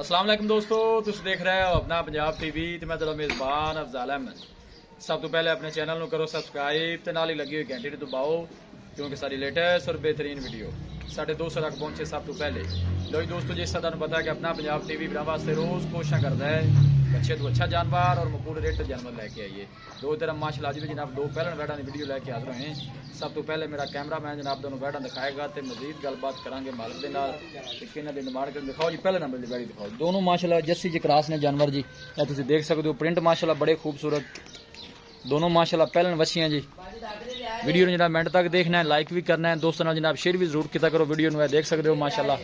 अस्सलाम वालेकुम दोस्तों, तुम देख रहे हो अपना पंजाब टीवी ते मैं तेरा मेज़बान अफजाल अहमद। सब तो पहले अपने चैनल को करो सब्सक्राइब ते नाल ही लगी हुई घंटी दबाओ क्योंकि सारी लेटेस्ट और बेहतरीन वीडियो साढ़े 200 तक पहुंचे सब तो पहले। लो जी दोस्तों, जिस तरह तुम पता है कि अपना पंजाब टीवी बना वास्ते रोज़ कोशिश करता है अच्छे तो अच्छा जानवर और मकबूल रेट जानवर लैके आइए। दो तरह माशाल्लाह अज भी जनाब दो पहलन वैडा की वीडियो लैके हाजिर होए। सब तो पहले मेरा कैमरा मैन जनाब दोनों वैडा दिखाएगा तो मजीद गलबात करांगे मालिक के नाल। इन्हां दी डिमांड कर दिखाओ जी, पहले नंबर की वैडी दिखाओ। दोनों माशाल्लाह जर्सी च क्रॉस ने जानवर जी, ये तुम देख सकते हो। प्रिंट माशाल्लाह बड़े खूबसूरत दोनों माशाल्लाह पहलन वछियां जी। वीडियो ने जनाब मिनट तक देखना है, लाइक भी करना है, दोस्तों नाल जनाब शेयर भी जरूर किया करो वीडियो में। देख सकते हो माशाल्लाह।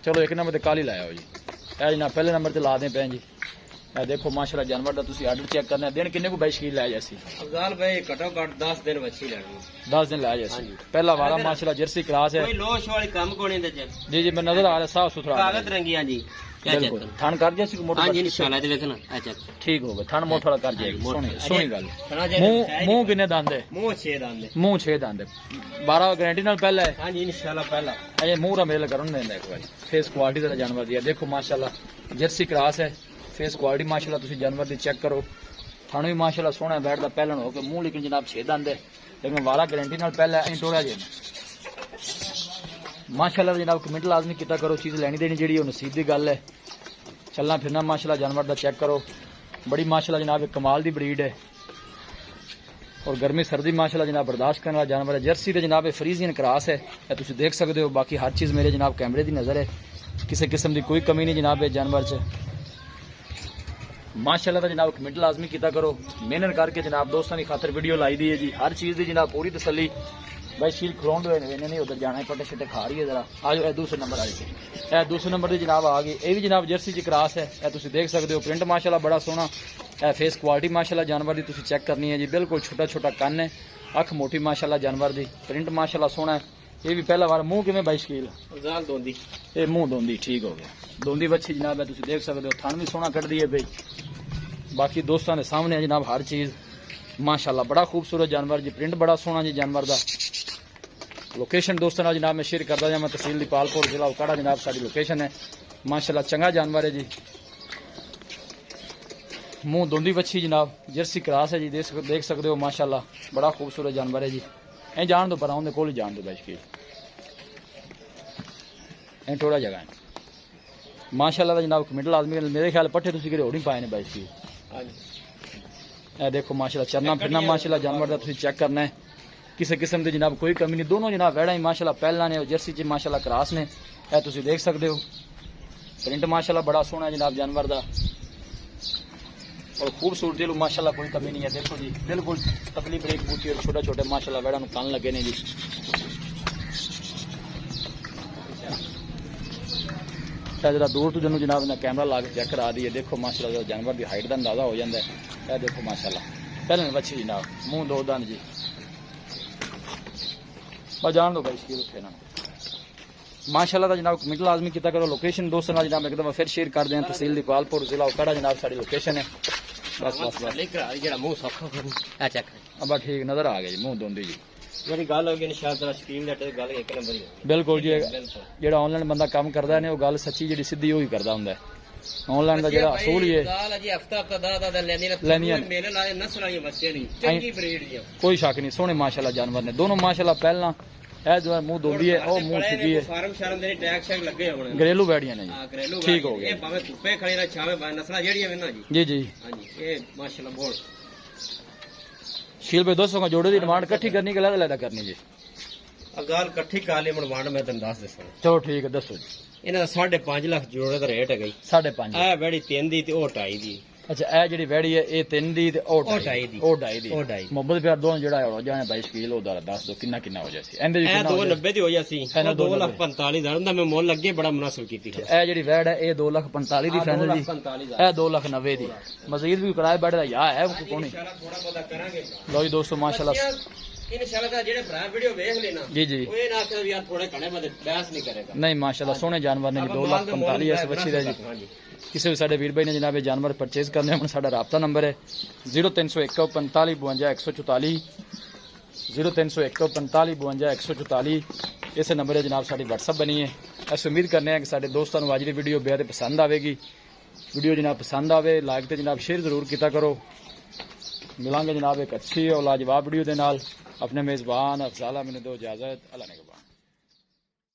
चलो एक नंबर ते काली लाया हो जी, ए जनाब पहले नंबर ते ला दें पे जी। ए देखो माशाल्लाह जानवर दा तुसी आर्डर चेक करना है। दिन किन्ने को 22 किलो लाया जैसी अफजाल भाई घटो घट 10 दिन बच्ची लगी 10 दिन लाया जैसी। पहला वाला माशाल्लाह जर्सी क्रॉस है। कोई लोश वाली काम कोनी दे जी जी मैं नजर आ रहा साफ सुथरा कागज रंगियां जी। क्या बिल्कुल थान कर जैसी मोटा। हां जी इंशाल्लाह दे देखना अच्छा ठीक हो गया, थान मोटा कर जाएगी। सोनी सोनी गल। मुंह किन्ने दांत है? मुंह 6 दांत है। मुंह 6 दांत है। 12 गारंटी नाल पहला है। हां जी इंशाल्लाह पहला अजे मुंह रा मेल करन देंदा एक बार। फेस क्वालिटी दा जानवर दिया देखो माशाल्लाह जर्सी क्रॉस है। फेस क्वालिटी माशाल्लाह तुसी जानवर दी चेक करो। थानू भी माशाल्लाह सोहना बैठ दा पहलन हो के मुंह लेकिन जनाब 6 दांत है लेकिन वाला गारंटी नाल पहला है। टोड़ा जे माशाल्लाह जनाब कमेंट लाजमी किया करो। चीज़ लैनी देनी जी नसीब की गल है। चलना फिरना माशाल्लाह जानवर का चेक करो। बड़ी माशाल्लाह जनाब एक कमाल की ब्रीड है और गर्मी सर्दी माशाल्लाह जनाब बर्दाश्त करने वाला जानवर है। जर्सी के जनाब फ्रीजियन क्रॉस है, तुम देख सकते हो। बाकी हर चीज़ मेरे जनाब कैमरे की नज़र है, किसी किस्म की कोई कमी नहीं जनाब है जानवर च माशाल्लाह का जनाब कमेंट लाजमी किया करो। मेहनत करके जनाब दोस्तों की खातर वीडियो लाई दी है जी। हर चीज़ की जनाब पूरी तसली। भाई शील खलोन दो नहीं उधर जाना है, पटे शटे खा रही है जरा। आ जाओ दूसरे नंबर आई है। दूसरे नंबर की जनाब आ गई। ये भी जनाब जर्सी च क्रॉस है, तुम देख सकते हो। प्रिंट माशाल्लाह बड़ा सोहना है। फेस क्वालिटी माशाल्लाह जानवर की तुम चेक करनी है जी। बिल्कुल छोटा छोटा कन है, अख मोटी माशाल्लाह जानवर की। प्रिंट माशाल्लाह सोहना है। ये भी पहला बार मुंह किमें 22 किलो दोंदी ये मुंह दोंदी ठीक हो गया। दोंदी बच्ची जनाब है, तुम देख सकते हो। थान भी सोहना कट दी है भाई। बाकी दोस्तों ने सामने है जनाब हर चीज़ माशाल्लाह बड़ा खूबसूरत जानवर जी। प्रिंट बड़ा सोहना जी जानवर का। लोकेशन दोस्तों ना जनाब मैं शेयर करता जाए। मैं तहसील दीपालपुर जिला उकाड़ा जनाब साड़ी लोकेशन है। माशाल्लाह चंगा जानवर है जी। मुंह दोंदी बच्ची जनाब जर्सी क्रॉस है जी। देख सकते हो माशाल्लाह बड़ा खूबसूरत जानवर है जी। ए जान दो पर आउंदे कोल जान दो बैठ के ए थोड़ा जगह है माशाल्लाह जनाब कमेंट लाजमी। मेरे ख्याल पट्ठे तुम कि होड़ी पाए ने बैठ के। देखो माशाल्लाह चलना फिरना माशाल्लाह जानवर का तुम चेक करना है। किसी किस्म की जनाब कोई कमी नहीं। दोनों जनाब वैड़ा ही माशाल्लाह पहला ने और जर्सी च माशाल्लाह क्रॉस ने। तुम देख सकते हो। प्रिंट माशाल्लाह बड़ा सोहना जनाब जानवर का और खूबसूरती माशाल्लाह कोई कमी नहीं है। देखो जी बिल्कुल तकलीफ एक बूटी और छोटे छोटे माशाल्लाह वैड़ा कान लगे ने जी। जरा दूर तो जनू जनाब ने कैमरा ला के चेक करा दी है। देखो माशाल्लाह जानवर की हाइट का अंदाजा हो जाता है। यह देखो माशाल्लाह पहले बच्ची जनाब मुंह दो दान जी। बस जान दो भाई इसकी उठे ना माशाल्लाह जनाब कमेंट लाजमी किया करो। लोकेशन दोस्तों ना जनाब एकदम फिर शेयर कर दें। तहसील दीपालपुर जिला उकाड़ा जनाब साड़ी लोकेशन है। बस बस बस मुंह सौखा करूं अच्छा अब ठीक नजर आ गया जी। मुंह दोंदी जी मेरी गल होगी इंशाल्लाह स्क्रीन दैट गल एक नंबर ही बिल्कुल जी। जो ऑनलाइन बंदा काम करता है वो गल सच्ची जी सीधी वही करता होंगे। ऑनलाइन का जो असूल ही है कोई शक नहीं। सोहने माशाल्लाह जानवर ने दोनों माशाल्लाह पहला जो है मुंह दोंदी है और मुंह सीधी है। घरेलू बैठिया ने जी ठीक हो गया जी जी शील भाई दोस्तों का जोड़े की डिमांड इकट्ठी करनी के अलग करनी जी। अगाल इकट्ठी काली डिमांड मैं तेन दस दसा। चलो ठीक है दसो जी। इन्हां दा 5.5 लाख जोड़े का रेट है गई 5.5 ए बैड़ी 3 दी ते ओ 2.5 दी। अच्छा ए जी वैड़ी है ये 3 दी ते ओ 2.5 दी। मोहब्बत प्यार दोनों जड़ा हो जाए 22 किलो दा दस दो किन्ना किन्ना हो जासी। एंदे जी 290 दी हो जासी 2,45,000 दा मैं मोल लगे बड़ा मुनासिब कीती है। ए जी वैड़ है ये 2,45,000 दी फाइनल जी। ए 2,90,000 दी मजीद भी किराए बैठ दा या है कोनी थोड़ा पता करांगे। लो जी दोस्तों माशाल्लाह इंशाल्लाह जेड़े भरा वीडियो देख लेना जी जी ओए ना कि यार थोड़े घणे बदे बहस नहीं करेगा। नहीं माशाल्लाह सोहने जानवर ने 2,45,000 इस बच्ची दा जी। किसी भी साढ़े वीर भाई ने जनाब जानवर परचेज करने अपना साढ़ा राबता नंबर है 0301 45 52 144 0301 45 52 144 इस नंबर है जनाब साड़ी WhatsApp बनी है। अस उम्मीद करने हैं कि साडे दोस्तों को अज की वीडियो बेहद पसंद आएगी। वीडियो जनाब पसंद आवे लाइक तो जनाब शेयर जरूर किया करो। मिलांगे जनाब एक अच्छी और लाजवाब वीडियो के नाल। अपने मेज़बान अफजाल मैंने दो इजाजत। अल्लाह ने